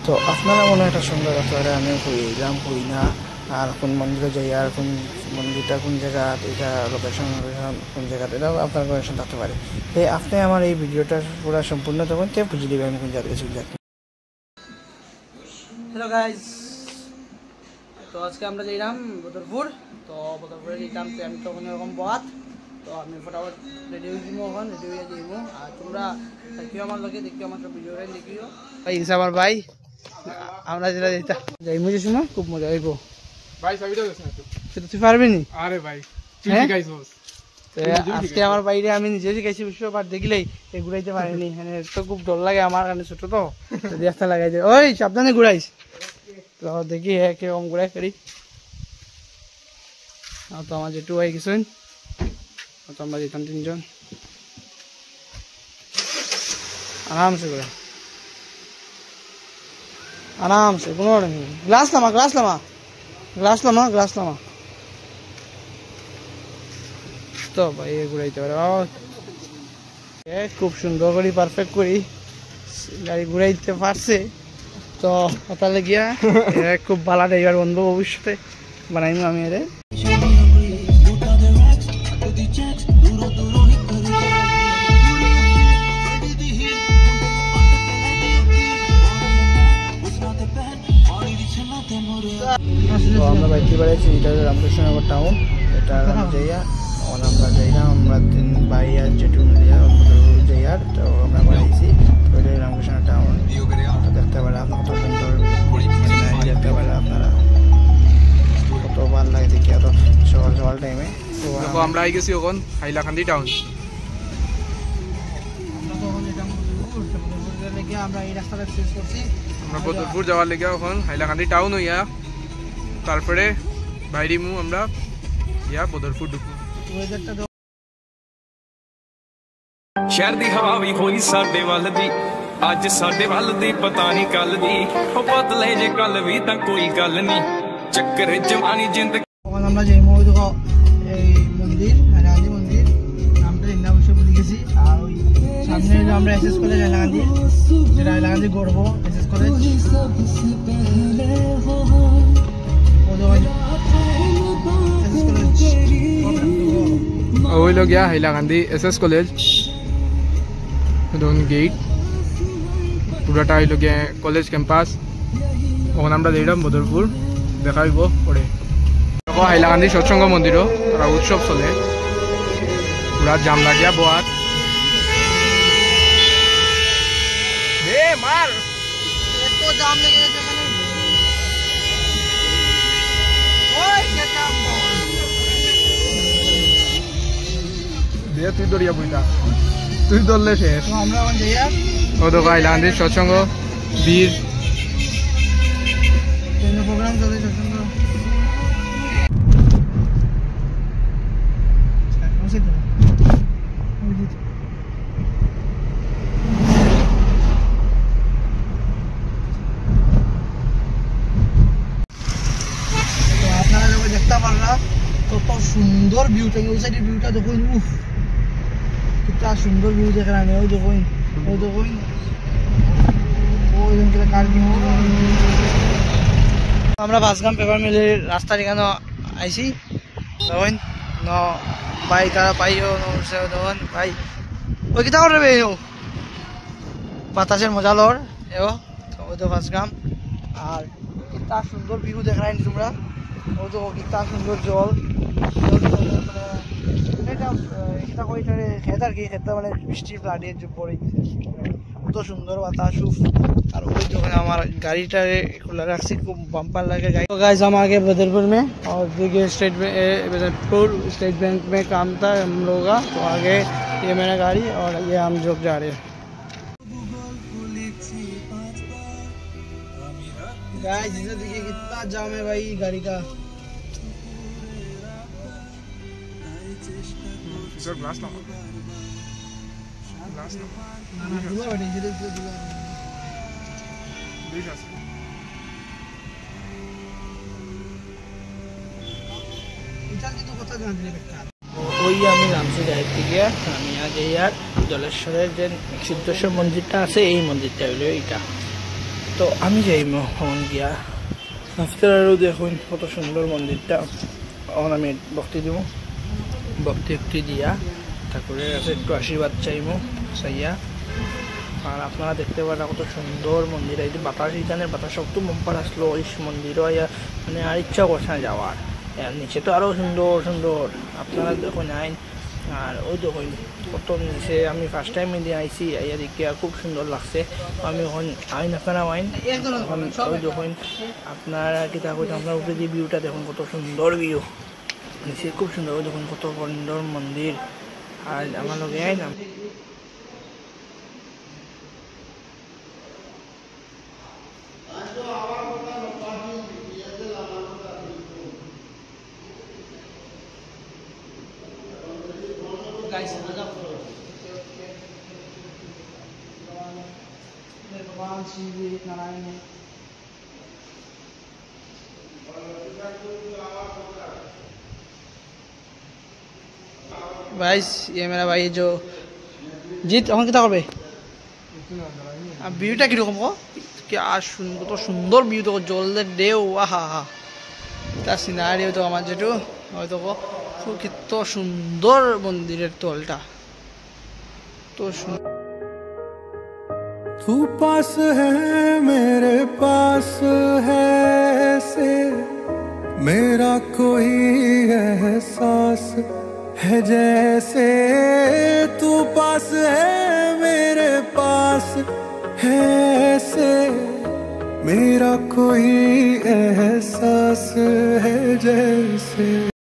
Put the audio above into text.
তো আপনারা মনে একটা সুন্দর আপনারা আমি কইলাম কই না আর কোন মন্দিরে যাই আর কোন মন্দিরটা কোন জায়গা এটা লোকেশন কোন জায়গাতে এটা আপনার লোকেশন থাকতে পারে। আপনি আমার এই ভিডিওটা পুরো সম্পূর্ণ তখন তে বুঝিয়ে দেবেন আমি কোন জায়গায় চলে যাচ্ছি। হ্যালো গাইজ, তো আজকে আমরা যাইলাম বদরপুর। তো বদরপুরে যেতাম আমি তখন এরকম বাদ, তো আমি ফটাফট রেডি হয়ে যাবো, এখন রেডি হয়ে যাইবো। আর তোমরা দেখিও আমার লগে, দেখিও আমার সব ভিডিওটাই দেখিও। ভাই আমার ভাই আমরা যেটা যেটা যাইমু যে সময় খুব মজা হইব। ভাই চাবিটা দেছ না সেটা তুই পারবি নি? আরে ভাই তুই শিখাইছস। আজকে আমার বাইরে আমি নিজে শিখাইছি বিশ্ববার দেখলেই এই ঘুরাইতে পারিনি, মানে তো খুব ডর লাগে আমার কারণে, ছোট তো যদি একটা লাগাই যায়। ওই সাবধানে ঘুরাইস, তো দেখি কিরকম ঘুরাই ফেরি। তো আমার যেটু হয়ে গেছেন, তো আমরা যেতাম তিনজন আরামসে করে, আরামসে কোনো glass Lama glass Lama glass Lama glass Lama. তো ভাই ঘুরাইতে পারে খুব সুন্দর করি পারফেক্ট করি গাড়ি ঘুরাইতে পারছে। তো তাহলে গিয়া খুব ভালো ড্রাইভার বন্ধু ভবিষ্যতে বানাইমু আমি এর। তো আমরা বাইতে বেড়াইছি, এটা রামকৃষ্ণনগর টাউন, এটা যাইয়া আমরা যাইলাম আমরা তিন ভাই আর জেঠু মিলিয়া যাইয়ার। তো আমরা বাড়াইছি ওইটা রামকৃষ্ণ টাউন। দেখতে পারে আপনার কত সুন্দর দেখতে পারে আপনারা, কত ভালো লাগে দেখি এত সকাল সকাল টাইমে। তো আমরা আই গেছি এখন হাইলাকান্দি টাউন। আমরা এই রাস্তাটা শেষ করছি, আমরা বদরপুর যাওয়ার লেগে এখন হাইলাকান্দি টাউন হইয়া তারপরে বাইরিমু আমরা ইয়া বদরপুর ঢুকবো। शहर दी हवा भी होई साडे वल दी, अज साडे वल दी पता नहीं कल दी, ओ बदले जे कल भी तां कोई गल नहीं, चक्कर जवानी जिंदगी। আমরা যাইমু ওই দেখো এই মন্দির, হাইলাকান্দি মন্দির, নামটা ইন্না বসে বলে গেছি। আর ওই সামনে হলো আমরা এসএস কলেজ হাইলাকান্দি, যেটা হাইলাকান্দি গড়ব এসএস কলেজ। ওই লোক গিয়া হাইলাকান্দি এসএস কলেজ গেট পুরাটা হইল গিয়ে কলেজ ক্যাম্পাস। ওখানে আমরা যাইলাম বদরপুর, দেখা হইব পরে। হাইলাকান্দি সৎসঙ্গ মন্দিরও তারা উৎসব চলে, পুরা জাম লাগিয়া বোয়াত মার জাম লেগে গেছে এখানে। তুই দরিয়া বইটা তুই ধরলে শেষ। আমরা এখন যাইয়া ও তো হাইলাকান্দি সৎসঙ্গ বীর প্রোগ্রাম চলে সৎসঙ্গ। আপনারা যখন দেখতে পারলাম কত সুন্দর ভিউটা, ওই সাইডের ভিউটা দেখুন, উফ কিতা সুন্দর ভিউ দেখেন। আমি ওই দেখুন ওই দেখুন ওই আমরা বাসগাম পেপার মিলের রাস্তার এখানে আইসি। তখন ন ভাই তারা পাইও তখন ভাই ওই কিতা করবে বাতাসের মজা লর এও ওই তো বাসগাম। আর কিতা সুন্দর ভিউ দেখায়নি তোমরা, ওই তো কিতা সুন্দর জল, খেত আর কি খেতে মানে বৃষ্টির ফ্লাডে পড়ে কত সুন্দর বাতাস। আর ওই যখন আমার गाड़ी खुला रखी खूब बम्पर लगे गाड़ी। तो गाइस हम आगे बदरपुर में, और देखिए स्टेट बैंक में काम था हम लोगों का। तो आगे ये मेरा गाड़ी और ये हम जोक जा रहे हैं। गाइस देखिए कितना जाम है भाई गाड़ी का। सर ग्लास ना ग्लास ना दूल्हा बैठे इधर देख आसे इधर की तो কথা জানা দিলে বেটা। ওই আমি রামসে যাইতে গিয়া আমি আগে ইয়ার জলেশ্বরের যে সিদ্ধেশ্বর মন্দিরটা আছে এই মন্দিরটা হইলো এইটা। তো আমি যাইমো হন গিয়া আজকেরও দেখুন কত সুন্দর মন্দিরটা। এখন আমি ভক্তি দিব, ভক্তি দিয়া ঠাকুরের কাছে একটু আশীর্বাদ চাইমো চাইয়া। আর আপনারা দেখতে পারেন কত সুন্দর মন্দির, এই যে বাতাস ইখানের বাতাস সবটু মম্পার আসলো ওই মন্দিরও মানে আর ইচ্ছা করছে না যাওয়ার। নিচে তো আরও সুন্দর সুন্দর আপনারা দেখুন আইন। আর ওই দেখুন কত নিচে আমি ফার্স্ট টাইম দিয়ে আইসি আইয়া দেখি আর খুব সুন্দর লাগছে। আমি এখন আইন আপনারা আইন ওই দেখুন আপনারা কি তা কইতে আপনার উপরে যে ভিউটা দেখুন কত সুন্দর ভিউ, নিচে খুব সুন্দর। ওই দেখুন কত সুন্দর মন্দির। আর আমার লোক আইন भगवान शिव नारायण भाई, ये मेरा भाई जो जीत এখন কিতা করবে ভিউটা কিরকম গো? কত সুন্দর ভিউ তো, জলের ঢেউ, আহা হা তার সিনারিও তো আমার যেটু হয়তো কত সুন্দর মন্দিরের তলটা তো সুন্দর। तू पास है मेरे पास है ऐसे मेरा कोई एहसास है जैसे तू पास है मेरे पास है ऐसे मेरा कोई एहसास है जैसे।